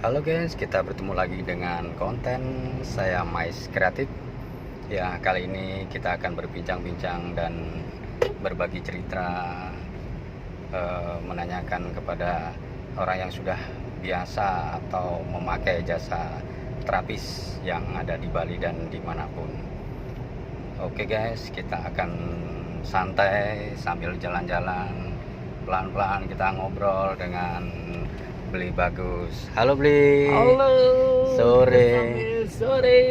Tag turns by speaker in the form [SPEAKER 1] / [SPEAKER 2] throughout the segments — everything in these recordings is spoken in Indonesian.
[SPEAKER 1] Halo guys, kita bertemu lagi dengan konten saya Mais Kreatif. Ya, kali ini kita akan berbincang-bincang dan berbagi cerita, menanyakan kepada orang yang sudah biasa atau memakai jasa terapis yang ada di Bali dan dimanapun. Oke guys, kita akan santai sambil jalan-jalan, pelan-pelan kita ngobrol dengan Beli Bagus. Halo Beli.
[SPEAKER 2] Halo.
[SPEAKER 1] Sore.
[SPEAKER 2] Sore.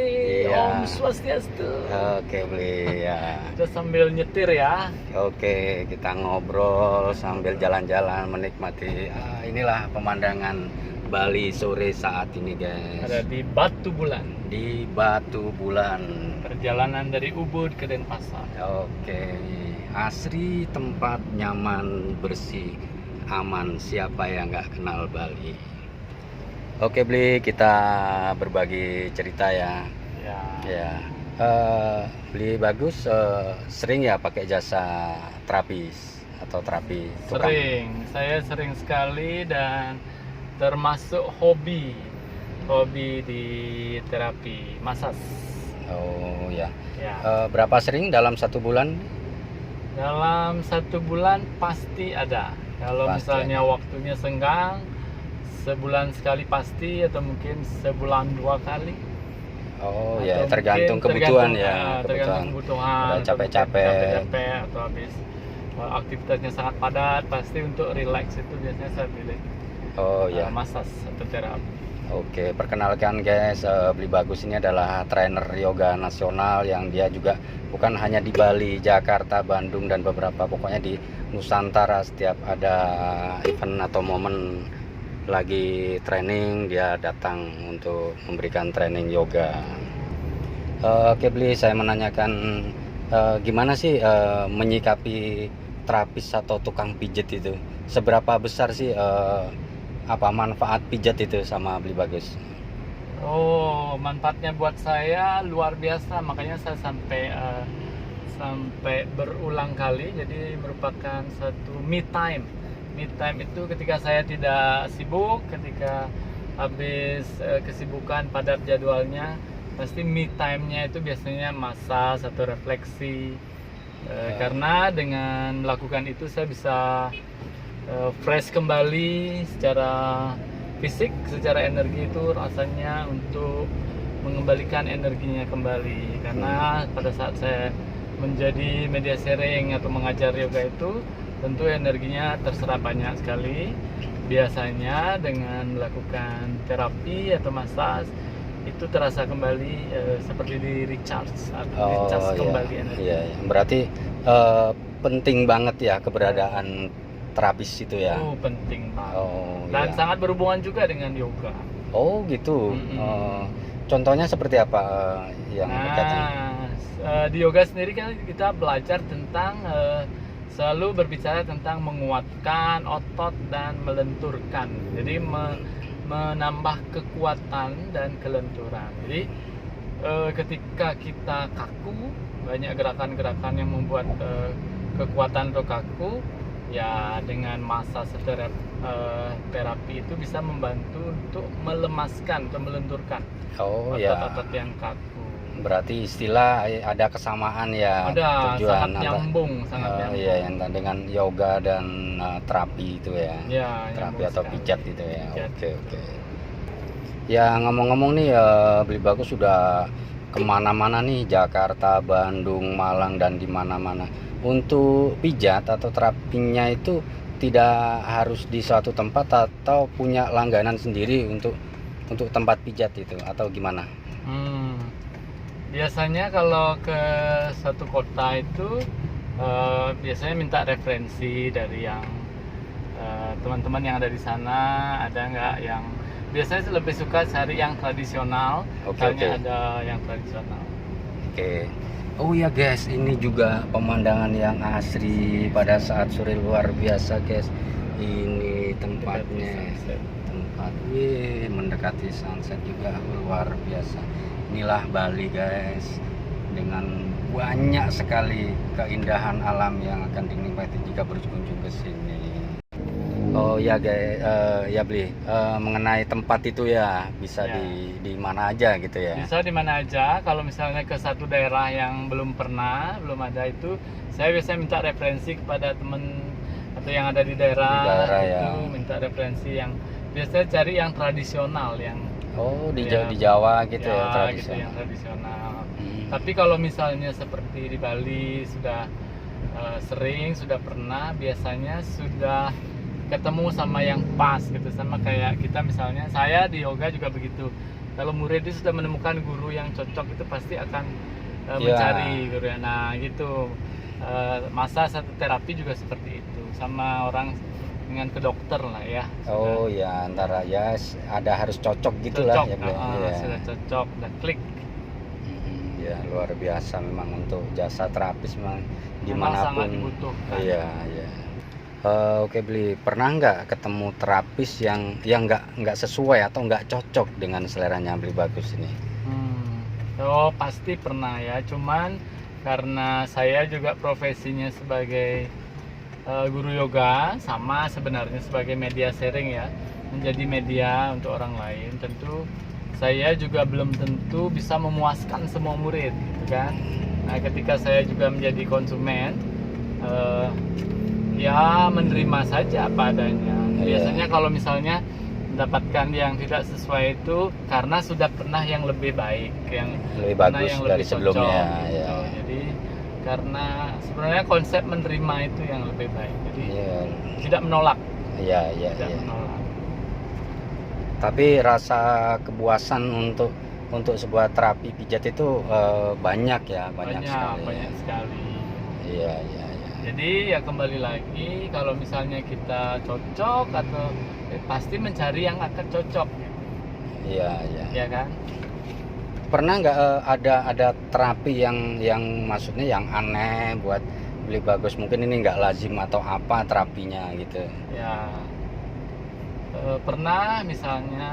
[SPEAKER 1] Iya.
[SPEAKER 2] Om Swastiastu.
[SPEAKER 1] Oke Beli ya.
[SPEAKER 2] Kita sambil nyetir ya.
[SPEAKER 1] Oke, kita ngobrol sambil jalan-jalan menikmati inilah pemandangan Bali sore saat ini guys.
[SPEAKER 2] Ada di Batu Bulan.
[SPEAKER 1] Di Batu Bulan.
[SPEAKER 2] Perjalanan dari Ubud ke Denpasar.
[SPEAKER 1] Oke, asri, tempat nyaman, bersih, aman, siapa yang nggak kenal Bali. Oke Beli, kita berbagi cerita ya. Ya, Beli Bagus sering ya pakai jasa terapis atau terapi tukang?
[SPEAKER 2] Sering, saya sering sekali dan termasuk hobi di terapi massage.
[SPEAKER 1] Oh ya.
[SPEAKER 2] Ya.
[SPEAKER 1] Berapa sering dalam satu bulan?
[SPEAKER 2] Dalam satu bulan pasti ada. Kalau
[SPEAKER 1] Pasti
[SPEAKER 2] misalnya
[SPEAKER 1] ada.
[SPEAKER 2] waktunya senggang, sebulan sekali pasti, atau mungkin sebulan 2 kali.
[SPEAKER 1] Oh
[SPEAKER 2] Atau
[SPEAKER 1] ya,
[SPEAKER 2] mungkin
[SPEAKER 1] tergantung kebutuhan ya.
[SPEAKER 2] tergantung kebutuhan.
[SPEAKER 1] Udah
[SPEAKER 2] atau mungkin
[SPEAKER 1] capek-capek.
[SPEAKER 2] capek atau habis aktivitasnya sangat padat, pasti untuk relax itu biasanya saya pilih
[SPEAKER 1] Oh ya.
[SPEAKER 2] massage atau terapi.
[SPEAKER 1] Oke, perkenalkan guys, Beli Bagus ini adalah trainer yoga nasional yang dia juga bukan hanya di Bali, Jakarta, Bandung, dan beberapa pokoknya di Nusantara. Setiap ada event atau momen lagi training, dia datang untuk memberikan training yoga. Oke Beli, saya menanyakan gimana sih menyikapi terapis atau tukang pijat itu? Seberapa besar sih manfaat pijat itu sama Beli Bagus?
[SPEAKER 2] Oh, manfaatnya buat saya luar biasa, makanya saya sampai berulang kali. Jadi merupakan satu me time. Me time itu ketika saya tidak sibuk, ketika habis kesibukan padat jadwalnya, pasti me time-nya itu biasanya massage atau refleksi. Karena dengan melakukan itu saya bisa fresh kembali secara fisik, secara energi itu rasanya untuk mengembalikan energinya kembali. Karena pada saat saya menjadi media sharing atau mengajar yoga itu, tentu energinya terserap banyak sekali. Biasanya dengan melakukan terapi atau massage itu terasa kembali seperti di recharge atau kembali energi.
[SPEAKER 1] Iya, berarti penting banget ya keberadaan terapis itu ya.
[SPEAKER 2] Oh, penting banget.
[SPEAKER 1] Oh,
[SPEAKER 2] Dan
[SPEAKER 1] iya.
[SPEAKER 2] sangat berhubungan juga dengan yoga.
[SPEAKER 1] Oh gitu. Contohnya seperti apa yang berkaitan?
[SPEAKER 2] Di yoga sendiri kan kita belajar tentang selalu berbicara tentang menguatkan otot dan melenturkan. Jadi menambah kekuatan dan kelenturan. Jadi ketika kita kaku, banyak gerakan-gerakan yang membuat kekuatan atau kaku, ya dengan massage terapi itu bisa membantu untuk melemaskan atau melenturkan otot-otot yang kaku.
[SPEAKER 1] Berarti istilah ada kesamaan ya.
[SPEAKER 2] Ada,
[SPEAKER 1] tujuan
[SPEAKER 2] sangat nyambung.
[SPEAKER 1] Iya, yang dengan yoga dan terapi itu ya.
[SPEAKER 2] Ya,
[SPEAKER 1] terapi atau
[SPEAKER 2] sekali.
[SPEAKER 1] pijat itu ya.
[SPEAKER 2] Pijat.
[SPEAKER 1] Oke. Ya ngomong-ngomong nih, Beli Bagus sudah kemana-mana nih, Jakarta, Bandung, Malang, dan di mana-mana. Untuk pijat atau terapinya itu tidak harus di suatu tempat atau punya langganan sendiri untuk tempat pijat itu atau gimana?
[SPEAKER 2] Biasanya kalau ke satu kota itu biasanya minta referensi dari yang teman-teman yang ada di sana. Ada nggak yang biasanya lebih suka cari yang tradisional. Misalnya ada yang tradisional.
[SPEAKER 1] Oke. Oh ya guys, ini juga pemandangan yang asri pada saat sore luar biasa guys. Ini tempatnya, mendekati sunset juga luar biasa. Inilah Bali guys, dengan banyak sekali keindahan alam yang akan dinikmati jika berkunjung ke sini. Oh ya guys, ya beli mengenai tempat itu ya bisa
[SPEAKER 2] Ya.
[SPEAKER 1] di mana aja gitu ya.
[SPEAKER 2] Bisa di mana aja. Kalau misalnya ke satu daerah yang belum pernah, belum ada itu, saya biasanya minta referensi kepada temen atau yang ada di daerah,
[SPEAKER 1] Di daerah,
[SPEAKER 2] itu
[SPEAKER 1] ya.
[SPEAKER 2] minta referensi yang biasanya cari yang tradisional, yang
[SPEAKER 1] Oh
[SPEAKER 2] ya,
[SPEAKER 1] di Jawa gitu ya,
[SPEAKER 2] ya gitu
[SPEAKER 1] tradisional.
[SPEAKER 2] yang tradisional.
[SPEAKER 1] Hmm.
[SPEAKER 2] Tapi kalau misalnya seperti di Bali sudah sering, sudah pernah, biasanya sudah ketemu sama yang pas gitu, sama kayak kita misalnya saya di yoga juga begitu. Kalau murid itu sudah menemukan guru yang cocok itu pasti akan
[SPEAKER 1] Ya.
[SPEAKER 2] mencari guru. Nah gitu. Masa satu terapi juga seperti itu, sama orang dengan ke dokter lah ya.
[SPEAKER 1] Oh ya, antara ya ada harus cocok gitulah
[SPEAKER 2] Cocok,
[SPEAKER 1] ya beli. Iya.
[SPEAKER 2] sudah cocok, udah klik.
[SPEAKER 1] Ya luar biasa memang untuk jasa terapis memang
[SPEAKER 2] Memang sangat
[SPEAKER 1] dimanapun.
[SPEAKER 2] dibutuhkan.
[SPEAKER 1] Iya, iya. Oke beli, pernah nggak ketemu terapis yang nggak sesuai atau nggak cocok dengan seleranya beli bagus ini?
[SPEAKER 2] Oh pasti pernah ya, cuman karena saya juga profesinya sebagai guru yoga, sama sebenarnya sebagai media sharing ya, menjadi media untuk orang lain, tentu saya juga belum tentu bisa memuaskan semua murid gitu kan. Nah ketika saya juga menjadi konsumen, ya menerima saja apa adanya.
[SPEAKER 1] Iya.
[SPEAKER 2] Biasanya kalau misalnya mendapatkan yang tidak sesuai itu karena sudah pernah yang lebih baik, yang
[SPEAKER 1] Lebih
[SPEAKER 2] pernah
[SPEAKER 1] bagus
[SPEAKER 2] yang
[SPEAKER 1] dari
[SPEAKER 2] lebih
[SPEAKER 1] sebelumnya,
[SPEAKER 2] cocok, gitu.
[SPEAKER 1] ya.
[SPEAKER 2] Jadi karena sebenarnya konsep menerima itu yang lebih baik. Jadi
[SPEAKER 1] Iya,
[SPEAKER 2] tidak menolak,
[SPEAKER 1] iya, iya,
[SPEAKER 2] tidak
[SPEAKER 1] iya.
[SPEAKER 2] menolak.
[SPEAKER 1] Tapi rasa kepuasan untuk sebuah terapi pijat itu banyak ya, banyak sekali.
[SPEAKER 2] Banyak sekali.
[SPEAKER 1] Iya, iya, iya.
[SPEAKER 2] Jadi ya kembali lagi, kalau misalnya kita cocok atau pasti mencari yang akan cocok,
[SPEAKER 1] Iya, iya.
[SPEAKER 2] ya kan?
[SPEAKER 1] Pernah nggak ada terapi yang maksudnya yang aneh buat beli bagus, mungkin ini nggak lazim atau apa terapinya gitu?
[SPEAKER 2] Ya pernah misalnya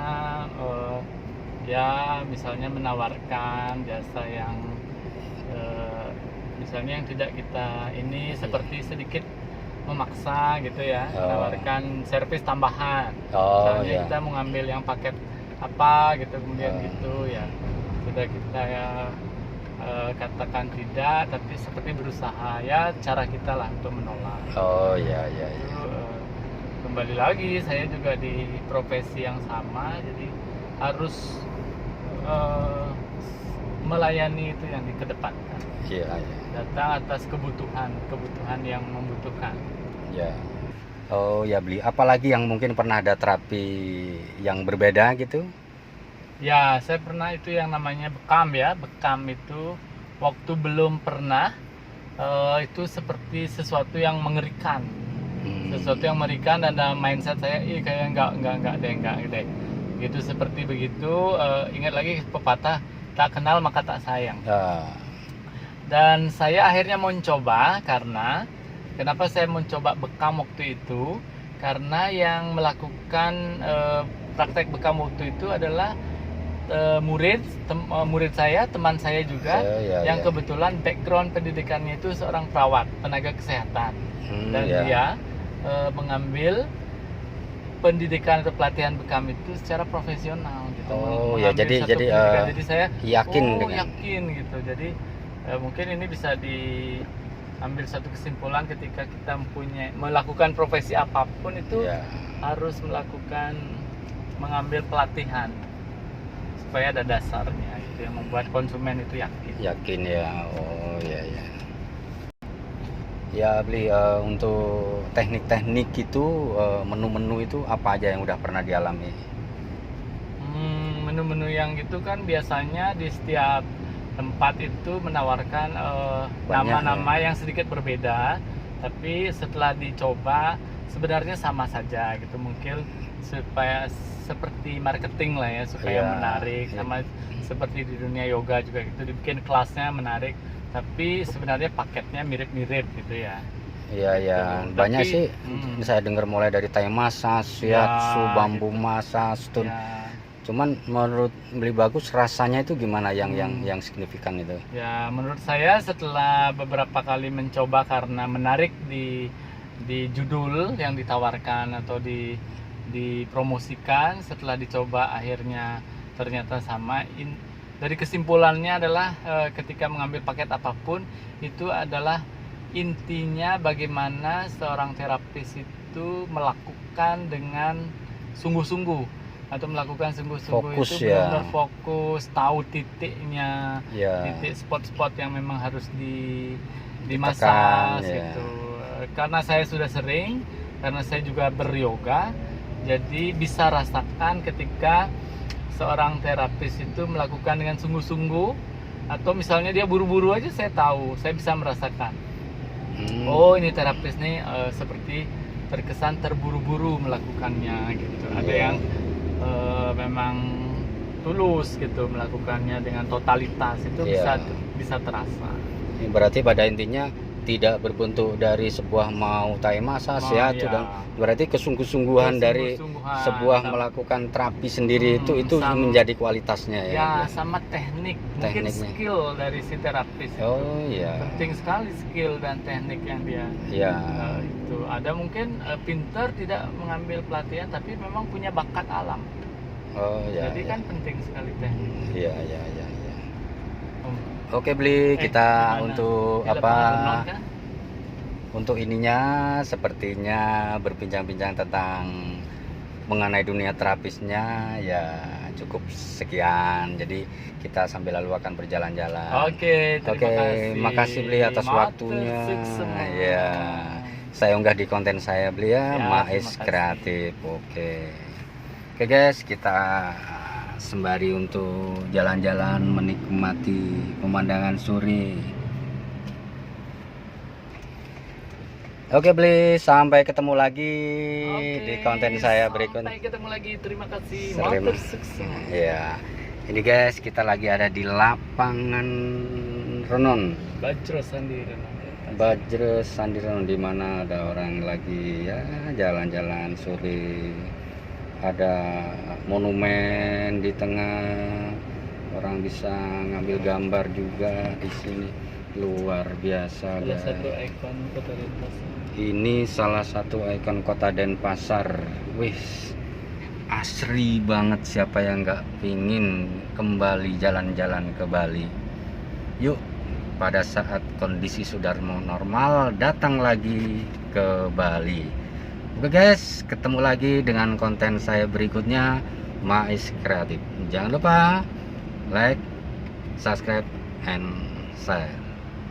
[SPEAKER 2] ya misalnya menawarkan jasa yang misalnya yang tidak kita ini seperti sedikit memaksa gitu ya,
[SPEAKER 1] Oh.
[SPEAKER 2] menawarkan servis tambahan.
[SPEAKER 1] Oh
[SPEAKER 2] Misalnya
[SPEAKER 1] ya.
[SPEAKER 2] kita mau ngambil yang paket apa gitu, kemudian
[SPEAKER 1] Oh.
[SPEAKER 2] gitu ya sudah kita ya katakan tidak, tapi seperti berusaha ya, cara kita lah untuk menolak.
[SPEAKER 1] Oh ya, ya, ya.
[SPEAKER 2] Itu, kembali lagi saya juga di profesi yang sama, jadi harus melayani itu yang dikedepankan,
[SPEAKER 1] Iya, iya.
[SPEAKER 2] datang atas kebutuhan yang membutuhkan.
[SPEAKER 1] Ya. Oh ya beli. Apalagi yang mungkin pernah ada terapi yang berbeda gitu?
[SPEAKER 2] Ya saya pernah itu yang namanya bekam ya. Bekam itu waktu belum pernah, itu seperti sesuatu yang mengerikan, sesuatu yang mengerikan, dan dalam mindset saya kayak enggak deh gitu, seperti begitu. Ingat lagi pepatah, tak kenal maka tak sayang. Dan saya akhirnya mencoba. Karena kenapa saya mencoba bekam waktu itu, karena yang melakukan praktek bekam waktu itu adalah murid saya, teman saya juga,
[SPEAKER 1] Ya,
[SPEAKER 2] yang
[SPEAKER 1] ya.
[SPEAKER 2] kebetulan background pendidikannya itu seorang perawat, tenaga kesehatan, dan
[SPEAKER 1] Ya.
[SPEAKER 2] dia mengambil pendidikan atau pelatihan bekam itu secara profesional gitu.
[SPEAKER 1] Oh ya,
[SPEAKER 2] Mengambil satu
[SPEAKER 1] jadi
[SPEAKER 2] pendidikan. Jadi saya
[SPEAKER 1] yakin dengan.
[SPEAKER 2] yakin gitu. Jadi mungkin ini bisa diambil satu kesimpulan, ketika kita melakukan profesi apapun itu
[SPEAKER 1] Ya.
[SPEAKER 2] harus mengambil pelatihan supaya ada dasarnya, itu yang membuat konsumen itu yakin.
[SPEAKER 1] Yakin ya. Oh ya, ya. Ya beli, untuk teknik-teknik itu, menu-menu itu apa aja yang udah pernah dialami?
[SPEAKER 2] Menu-menu yang gitu kan biasanya di setiap tempat itu menawarkan nama-nama yang sedikit berbeda, tapi setelah dicoba sebenarnya sama saja gitu. Mungkin supaya seperti marketing lah ya, supaya
[SPEAKER 1] Iya,
[SPEAKER 2] menarik,
[SPEAKER 1] iya.
[SPEAKER 2] sama seperti di dunia yoga juga gitu, dibikin kelasnya menarik, tapi sebenarnya paketnya mirip-mirip gitu ya.
[SPEAKER 1] Iya, ya.
[SPEAKER 2] Tapi,
[SPEAKER 1] Banyak sih saya dengar mulai dari Thai massage, shiatsu,
[SPEAKER 2] Ya,
[SPEAKER 1] bambu
[SPEAKER 2] gitu.
[SPEAKER 1] massage, stun.
[SPEAKER 2] Ya,
[SPEAKER 1] Cuman menurut beli bagus rasanya itu gimana yang signifikan itu?
[SPEAKER 2] ya menurut saya setelah beberapa kali mencoba karena menarik di di judul yang ditawarkan atau dipromosikan. Setelah dicoba akhirnya ternyata sama. Dari kesimpulannya adalah ketika mengambil paket apapun itu adalah intinya bagaimana seorang terapis itu melakukan dengan sungguh-sungguh, atau melakukan sungguh-sungguh
[SPEAKER 1] Fokus
[SPEAKER 2] itu
[SPEAKER 1] ya.
[SPEAKER 2] benar-benar fokus, tahu titiknya,
[SPEAKER 1] Ya.
[SPEAKER 2] titik spot-spot yang memang harus
[SPEAKER 1] Ditekan,
[SPEAKER 2] dimasas
[SPEAKER 1] ya.
[SPEAKER 2] gitu. Karena saya sudah sering, karena saya juga beryoga, jadi bisa rasakan ketika seorang terapis itu melakukan dengan sungguh-sungguh, atau misalnya dia buru-buru aja, saya tahu, saya bisa merasakan. Oh, ini terapis nih seperti terkesan terburu-buru melakukannya gitu. Ada
[SPEAKER 1] Iya.
[SPEAKER 2] yang memang tulus gitu melakukannya dengan totalitas, itu
[SPEAKER 1] Iya.
[SPEAKER 2] bisa terasa.
[SPEAKER 1] Ini berarti pada intinya tidak berbentuk dari sebuah mau tai masas ya,
[SPEAKER 2] iya.
[SPEAKER 1] dan berarti kesungguh-sungguhan dari
[SPEAKER 2] Kesungguh-sungguhan,
[SPEAKER 1] sebuah
[SPEAKER 2] sama-
[SPEAKER 1] melakukan terapi sendiri itu
[SPEAKER 2] sama-
[SPEAKER 1] menjadi kualitasnya ya.
[SPEAKER 2] Ya, sama teknik, mungkin
[SPEAKER 1] Tekniknya.
[SPEAKER 2] skill dari si terapis itu.
[SPEAKER 1] Oh iya.
[SPEAKER 2] Penting sekali skill dan teknik yang dia
[SPEAKER 1] Ya.
[SPEAKER 2] itu. Ada mungkin pinter tidak mengambil pelatihan tapi memang punya bakat alam.
[SPEAKER 1] Oh ya.
[SPEAKER 2] Jadi
[SPEAKER 1] ya.
[SPEAKER 2] kan penting sekali teknik.
[SPEAKER 1] Iya iya iya. Ya.
[SPEAKER 2] Oh,
[SPEAKER 1] Oke Bli, kita
[SPEAKER 2] gimana?
[SPEAKER 1] untuk
[SPEAKER 2] Di
[SPEAKER 1] apa?
[SPEAKER 2] lapangan renang kan?
[SPEAKER 1] Untuk ininya sepertinya berbincang-bincang tentang mengenai dunia terapisnya ya cukup sekian. Jadi kita sambil lalu akan berjalan-jalan.
[SPEAKER 2] Oke, terima
[SPEAKER 1] Oke,
[SPEAKER 2] kasih.
[SPEAKER 1] makasih Bli atas
[SPEAKER 2] Matur
[SPEAKER 1] waktunya.
[SPEAKER 2] suksema.
[SPEAKER 1] Ya, saya unggah di konten saya Bli ya,
[SPEAKER 2] Ya,
[SPEAKER 1] Mais
[SPEAKER 2] terima kasih.
[SPEAKER 1] Kreatif. Oke. Oke guys, kita sembari untuk jalan-jalan menikmati pemandangan sore. Oke Bli, sampai ketemu lagi
[SPEAKER 2] Oke,
[SPEAKER 1] di konten saya berikutnya.
[SPEAKER 2] Sampai ketemu lagi. Terima kasih.
[SPEAKER 1] Terima-
[SPEAKER 2] Matur suksema.
[SPEAKER 1] Ya, ini guys kita lagi ada di lapangan Renon,
[SPEAKER 2] Bajro Sandi Renang.
[SPEAKER 1] Bajre Sandi Renon, di mana ada orang lagi ya jalan-jalan sore. Ada monumen di tengah, orang bisa ngambil gambar juga di sini. Luar biasa
[SPEAKER 2] Salah
[SPEAKER 1] guys.
[SPEAKER 2] satu ikon Kota Denpasar.
[SPEAKER 1] Ini salah satu ikon Kota Denpasar. Wih, asri banget. Siapa yang nggak pingin kembali jalan-jalan ke Bali? Yuk, pada saat kondisi sudah normal, datang lagi ke Bali. Oke guys, ketemu lagi dengan konten saya berikutnya, Mais Kreatif. Jangan lupa like, subscribe, and share.